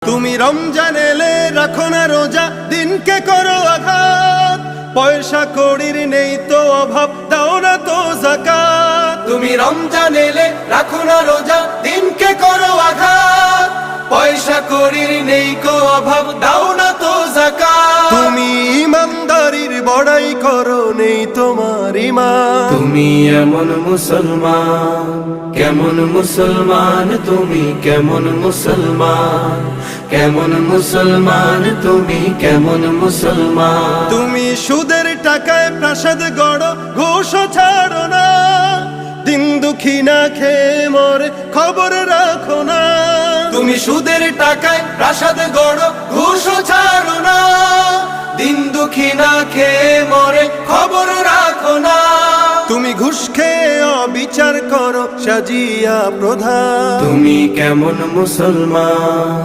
তুমি রমজান এলে রাখো না রোজা, দিনকে করো আঘাত। পয়সা কড়ির নেই তো অভাব, দাও না তো যাকাত। তুমি রমজান এলে রাখো না রোজা, দিনকে করো আঘাত। পয়সা কড়ির নেই কো অভাব, দাও না তো যাকাত। তুমি ইমানদারির বড়াই করো, নেই তোমার ঈমান। তুমি এমন মুসলমান, কেমন মুসলমান তুমি, কেমন মুসলমান, কেমন মুসলমান তুমি, কেমন মুসলমান। তুমি সুদের টাকায় প্রাসাদ গড়ো, ঘুষও ছাড়ো না। দিন দুঃখী না খেয়ে মরে, খবর রাখো না। তুমি সুদের টাকায় প্রাসাদ গড়ো, ঘুষও ছাড়ো না। দিন দুঃখী না খেয়ে মরে, খবর রাখো না। তুমি ঘুষ খেয়ে অবিচার করো, সাজিয়া প্রধান। তুমি কেমন মুসলমান,